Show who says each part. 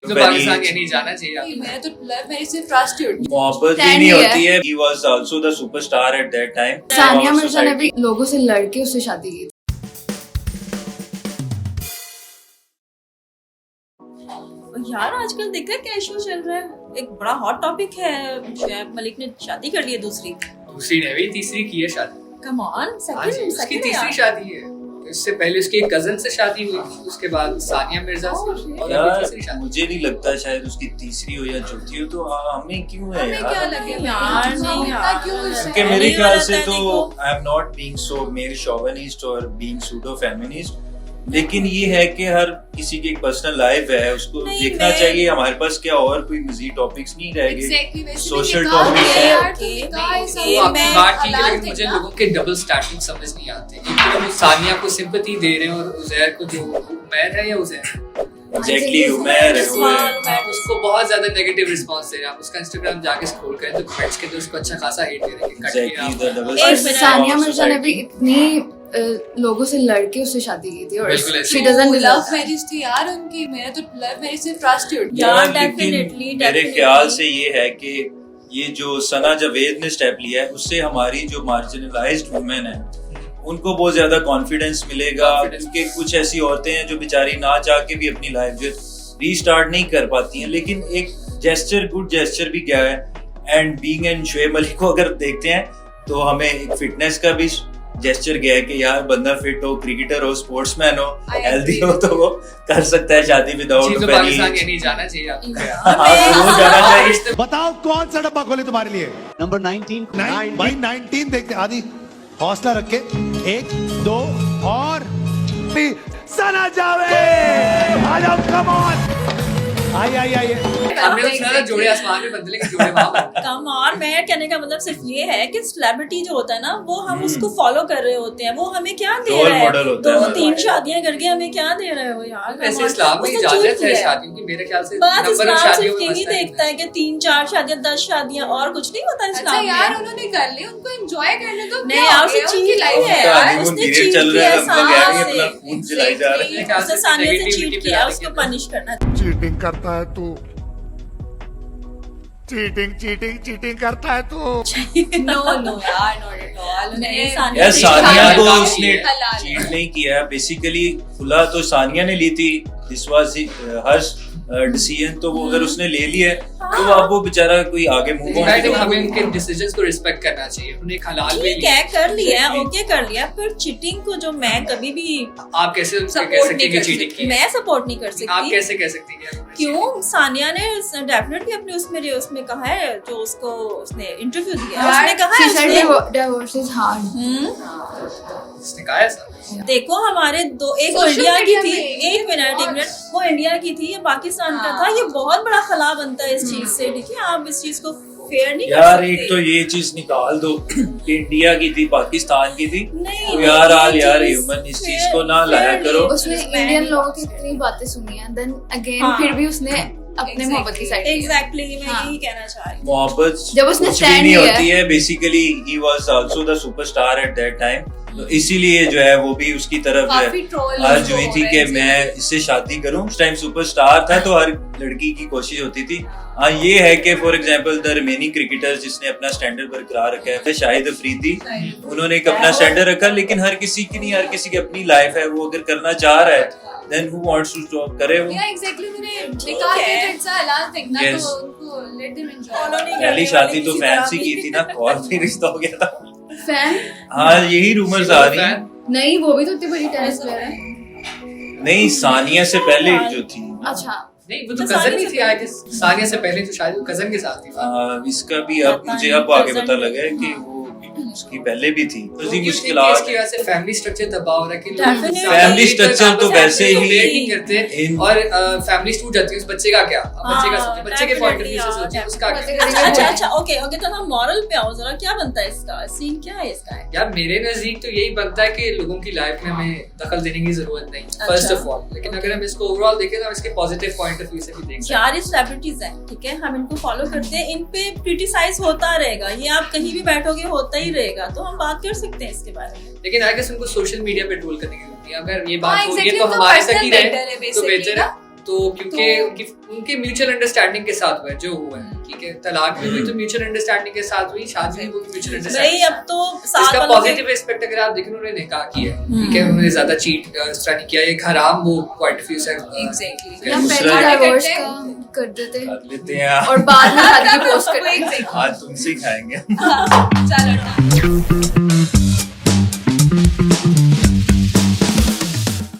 Speaker 1: तो पाकिस्तान ये नहीं जाना चाहिए।
Speaker 2: मैं तो लव मैरिज से ट्रस्ट ही उठ गया।
Speaker 3: मोहब्बत ही नहीं होती है। He was also the superstar at that time.
Speaker 2: Sania Mirza ने भी लोगों से लड़के उससे शादी की थी।
Speaker 4: यार आजकल देख रहे क्या इशू चल रहा है, एक बड़ा हॉट टॉपिक है। शुएब मलिक ने शादी कर ली है दूसरी
Speaker 1: ने भी तीसरी की है शादी।
Speaker 4: कम ऑन
Speaker 1: उसकी तीसरी शादी है। इससे पहले उसकी एक कजन से शादी हुई थी, उसके बाद सानिया मिर्जा से और
Speaker 3: यार
Speaker 1: तीसरी शादी।
Speaker 3: मुझे नहीं लगता शायद उसकी तीसरी हो या चौथी हो, तो हमें क्यों है
Speaker 2: हमें क्या
Speaker 3: यार?
Speaker 2: लगे
Speaker 4: यार नहीं यार,
Speaker 2: क्यों
Speaker 3: क्योंकि मेरे ख्याल से तो I am not being so male chauvinist और बीइंग सूडो फेमिनिस्ट, लेकिन ये है कि हर किसी की एक पर्सनल लाइफ है, उसको
Speaker 4: नहीं,
Speaker 3: देखना
Speaker 4: मैं-
Speaker 3: चाहिए। हमारे पास क्या और कोई मजीद टॉपिक्स नहीं रह गए।
Speaker 2: Exactly, वैसे
Speaker 3: Social
Speaker 2: निकाह
Speaker 3: topics
Speaker 2: है
Speaker 3: है।
Speaker 2: यार, तो निकाह है, सब
Speaker 1: वो आपकी
Speaker 4: मैं
Speaker 1: बात ठीक है,
Speaker 2: हलाल
Speaker 1: लेकिन मुझे
Speaker 2: देखना।
Speaker 1: लोगों के डबल स्टैंडर्ड समझ नहीं आते। एक तो वो सानिया को सिंपैथी दे रहे हैं और उजैर को जो उमैर है या उजैर
Speaker 3: एग्जैक्टली उमैर है वो है।
Speaker 1: उसको बहुत ज्यादा नेगेटिव रिस्पांस दे रहे हैं। आप उसका इंस्टाग्राम जाके स्क्रॉल करें तो कमेंट्स के तो उसको अच्छा खासा हेट दे रहे हैं। कट
Speaker 3: एग्जैक्टली
Speaker 1: किया
Speaker 3: द डबल
Speaker 4: एक
Speaker 3: स्टैंडर्ड
Speaker 2: सानिया
Speaker 3: ऑफ
Speaker 2: मिर्जा ने भी
Speaker 3: सोसाइटी।
Speaker 2: इतनी लोगों से लड़के उससे शादी की थी और
Speaker 1: बिल्कुल ऐसे।
Speaker 2: she doesn't
Speaker 5: love
Speaker 2: deserve
Speaker 5: marriage थी यार उनकी। मैं तो लव मैरिज से ट्रस्ट ही उठ गया।
Speaker 4: यार,
Speaker 3: यार, लेकिन
Speaker 4: definitely,
Speaker 3: मेरे
Speaker 4: definitely।
Speaker 3: ख्याल से ये है कि ये जो सना जावेद ने स्टेप लिया है, उससे हमारी जो मार्जिनलाइज्ड वुमेन है उनको बहुत ज्यादा कॉन्फिडेंस मिलेगा। क्योंकि कुछ ऐसी औरतें हैं जो बेचारी ना चाह के भी अपनी लाइफ जो रीस्टार्ट नहीं कर पाती हैं, लेकिन एक जेस्चर, गुड जेस्चर भी क्या है। And being and Shoaib Malik को अगर देखते हैं तो हमें एक फिटनेस का भी जेस्चर गया है कि यार बंदा फिट हो, क्रिकेटर हो, स्पोर्ट्समैन हो, हेल्दी हो, तो वो कर सकता है शादी विदाउट
Speaker 1: जी, तो पाकिस्तान ये नहीं जाना चाहिए आपको।
Speaker 3: जरूर जाना चाहिए।
Speaker 6: बताओ कौन सा डब्बा खोले तुम्हारे लिए?
Speaker 7: नंबर 19
Speaker 6: भाई 19 देखते आदि हौसला रखे। 1 2 और सना जावेद आ जाओ, कम ऑन। आई
Speaker 1: हमने तो सुना था जोड़े आसमान में बदले के जोड़े वहां बनते हैं।
Speaker 4: कम और मैं कहने का मतलब सिर्फ ये है कि सेलिब्रिटी जो होता है ना, वो हम उसको फॉलो कर रहे होते हैं। वो हमें क्या दे
Speaker 3: Role
Speaker 4: रहा है?
Speaker 3: model होता है
Speaker 4: 2-3 शादियां करके हमें क्या दे रहे हो यार?
Speaker 1: वैसे इस्लाम में
Speaker 4: उसने
Speaker 1: इजाजत
Speaker 4: चूक
Speaker 1: है
Speaker 4: किया
Speaker 1: शादियों की, मेरे ख्याल से
Speaker 4: बात
Speaker 1: नंबर ऑफ
Speaker 4: इस्लाम
Speaker 1: शादियों
Speaker 4: सिर्फ
Speaker 1: में
Speaker 4: यही
Speaker 1: मसला नहीं
Speaker 4: देखता है कि 3-4 शादियां, 10 शादियां, और कुछ नहीं होता
Speaker 5: अच्छा
Speaker 4: इस्लाम
Speaker 5: यार
Speaker 4: में।
Speaker 5: उन्होंने कर ली, उनको एंजॉय करने दो।
Speaker 4: नहीं यार, उसने चीट
Speaker 5: लाइफ
Speaker 4: किया है
Speaker 3: उसका
Speaker 4: यार,
Speaker 3: honeymoon
Speaker 4: उसने
Speaker 3: period
Speaker 4: चीट
Speaker 3: चल रहा
Speaker 4: किया
Speaker 3: है,
Speaker 4: है
Speaker 3: हम लोग कह रहे हैं
Speaker 4: सानिया
Speaker 3: अपना
Speaker 4: से।
Speaker 3: खून जलाई जा रहे हैं।
Speaker 1: ख्याल से
Speaker 4: उसने सानिया से
Speaker 1: negativity
Speaker 4: चीट किया,
Speaker 1: फैला
Speaker 4: उसको
Speaker 1: देंगे।
Speaker 4: पनिश करना चाहिए।
Speaker 6: चीटिंग करता है तू, चीटिंग करता है तू।
Speaker 5: नो नो यार, नॉट एट ऑल।
Speaker 4: नहीं,
Speaker 3: यार
Speaker 4: सानिया
Speaker 3: सानिया को
Speaker 1: हलाल
Speaker 3: उसने
Speaker 1: है।
Speaker 5: हलाल
Speaker 3: चीट नहीं किया। बेसिकली खुला तो सानिया ने ली थी, दिस वाज हर डिसीजन, तो वो अगर उसने ले लिया है तो अब वो बेचारा कोई आगे मूव
Speaker 1: I think
Speaker 3: ऑन।
Speaker 1: हमें उनके डिसीजंस को रिस्पेक्ट करना चाहिए। उन्होंने एक हलाल में
Speaker 4: ठीक है, कर लिया है, ओके कर लिया, पर चीटिंग को जो मैं कभी भी
Speaker 1: आप कैसे कह
Speaker 5: Support
Speaker 1: सकते
Speaker 5: नहीं
Speaker 1: हैं कि
Speaker 5: कर
Speaker 1: चीटिंग
Speaker 5: सकते।
Speaker 1: की?
Speaker 4: मैं सपोर्ट नहीं कर
Speaker 1: आप
Speaker 4: सकती।
Speaker 1: कैसे कह सकती हैं?
Speaker 4: क्यों? सानिया ने डेफिनेटली अपने उसमें कहा है, जो उसको उसने इंटरव्यू दिया है,
Speaker 5: यार,
Speaker 4: उसने कहा है
Speaker 2: she said
Speaker 4: उसने,
Speaker 2: divorce is hard.
Speaker 1: इसने कहा है सर।
Speaker 4: देखो हमारे एक वो
Speaker 5: Social
Speaker 4: इंडिया की
Speaker 5: media
Speaker 4: थी,
Speaker 5: में
Speaker 4: एक मिनट, वो इंडिया की थी, ये पाकिस्तान का था। ये बहुत बड़ा खला बनता है इस चीज से। ठीक है, आप इस चीज को फेयर नहीं कर
Speaker 3: यार
Speaker 4: सकते।
Speaker 3: एक तो ये चीज निकाल दो कि इंडिया की थी, पाकिस्तान की थी,
Speaker 4: नहीं,
Speaker 3: तो यार
Speaker 4: ये
Speaker 3: आल यार
Speaker 4: चीज
Speaker 3: ह्यूमन इस चीज
Speaker 4: fair-
Speaker 3: को ना लाया
Speaker 4: fair
Speaker 3: करो।
Speaker 4: नहीं।
Speaker 2: उसने इंडियन लोगों की इतनी बातें सुनी है, देन अगेन
Speaker 4: हाँ।
Speaker 2: फिर भी उसने अपने मोहब्बत की साइड
Speaker 4: एग्जैक्टली, मैं
Speaker 2: हाँ।
Speaker 4: यही कहना चाह रही हूँ।
Speaker 3: मोहब्बत
Speaker 2: जब उसने
Speaker 3: कुछ भी
Speaker 2: stand
Speaker 3: नहीं
Speaker 2: लिया
Speaker 3: होती है। Basically he was also the superstar at that time, तो इसीलिए जो है वो भी उसकी तरफ
Speaker 5: काफी troll
Speaker 3: आज
Speaker 5: हो
Speaker 3: हुई थी
Speaker 5: रहे
Speaker 3: कि
Speaker 5: थे।
Speaker 3: मैं इससे शादी करूं। उस टाइम सुपरस्टार था तो हर लड़की की कोशिश होती थी। हाँ ये है कि for example the remaining cricketers जिसने अपना स्टैंडर्ड बरकरार रखा है, शाहिद अफरीदी, उन्होंने एक अपना स्टैंडर्ड रखा, लेकिन हर किसी की नहीं, हर किसी की अपनी लाइफ है। वो अगर करना चाह रहा है then who wants to stop करे वो।
Speaker 5: या एग्जैक्टली उन्होंने निकाह
Speaker 4: है।
Speaker 5: किया तो इट्स अ हलाल थिंग ना,
Speaker 3: Yes.
Speaker 5: तो उनको लेट देम
Speaker 4: Follow नहीं
Speaker 5: एंजॉय।
Speaker 3: पहली
Speaker 4: करने
Speaker 3: शादी
Speaker 4: वाली
Speaker 3: तो
Speaker 4: किसी
Speaker 3: फैंसी
Speaker 4: तरह
Speaker 3: की
Speaker 4: भी।
Speaker 3: थी ना, और भी रिश्ता हो गया था।
Speaker 2: फैन
Speaker 3: हाँ यही रूमर्स आ रही हैं।
Speaker 2: नहीं, वो भी तो इतनी बड़ी टेनिस प्लेयर है।
Speaker 3: नहीं सानिया से पहले जो थी,
Speaker 2: अच्छा,
Speaker 1: नहीं वो तो
Speaker 4: तो
Speaker 1: कजन
Speaker 4: सानिया
Speaker 1: ही
Speaker 4: से
Speaker 1: थी। आई गेस सानिया से पहले तो शायद वो कजन के साथ थी।
Speaker 3: इसका भी अब
Speaker 4: पता
Speaker 3: मुझे
Speaker 4: नहीं,
Speaker 3: अब आगे
Speaker 4: cousin
Speaker 3: पता
Speaker 4: भी
Speaker 3: लगा है
Speaker 4: थी।
Speaker 3: कि वो उसकी पहले भी थी। तो
Speaker 1: क्योंकि
Speaker 3: मुश्किलात
Speaker 1: इसकी वजह से फैमिली स्ट्रक्चर तबाह हो रहा है कि लोग
Speaker 4: Definitely.
Speaker 3: Family structure तो वैसे ही
Speaker 1: relate नहीं करते
Speaker 3: इन-
Speaker 1: और फैमिली टूट जाती है। उस बच्चे का क्या? अब बच्चे का सोचिए, बच्चे के पॉइंट ऑफ व्यू से सोचिए, उसका क्या?
Speaker 4: अच्छा, ओके, तो हम मॉरल पे आओ जरा। क्या बनता है इसका सीन? क्या है इसका?
Speaker 1: यार मेरे नजदीक तो यही बनता है कि लोगों की लाइफ में हमें दखल देने की जरूरत नहीं, फर्स्ट ऑफ ऑल। लेकिन अगर हम इसको ओवरऑल देखें तो हम इसके पॉजिटिव पॉइंट ऑफ व्यू से भी देख सकते हैं।
Speaker 4: यार ये सेलिब्रिटीज हैं, ठीक है, हम इनको फॉलो करते हैं, इन पे क्रिटिसाइज होता रहेगा, ये आप कहीं भी बैठोगे होता ही रहेगा, तो हम बात कर सकते हैं इसके बारे में।
Speaker 1: लेकिन आई गेस उनको सोशल मीडिया पे ट्रोल करने की जरूरत नहीं है। अगर ये
Speaker 5: हाँ,
Speaker 1: बात हो रही है
Speaker 5: exactly,
Speaker 1: तो
Speaker 5: तो
Speaker 1: हमारे
Speaker 5: personal
Speaker 1: तक ही
Speaker 5: matter है
Speaker 1: रहे तो
Speaker 5: basically
Speaker 1: बेहतर है।
Speaker 5: ना।
Speaker 1: तो क्योंकि उनके म्यूचुअल अंडरस्टैंडिंग के साथ हुआ है जो हुआ है, ठीक है। तलाक भी हुई तो म्यूचुअल अंडरस्टैंडिंग के साथ हुई, शादी भी म्यूचुअल अंडरस्टैंडिंग।
Speaker 4: नहीं, अब तो साथ
Speaker 1: इसका
Speaker 4: वालों के-
Speaker 1: पॉजिटिव एस्पेक्ट अगर आप देखें, उन्होंने निकाह किया है, ठीक है, उन्होंने ज्यादा चीट इस तरह नहीं किया, एक हराम वो पॉइंट ऑफ व्यू से
Speaker 5: Exactly.
Speaker 2: या
Speaker 3: दूसरा-
Speaker 2: पहले डाइवोर्स
Speaker 5: करते
Speaker 2: का
Speaker 5: हैं।
Speaker 2: कर देते
Speaker 3: कर लेते हैं
Speaker 2: और बाद में शादी की पोस्ट करते
Speaker 3: आज तुमसे ही खाएंगे।
Speaker 5: चलो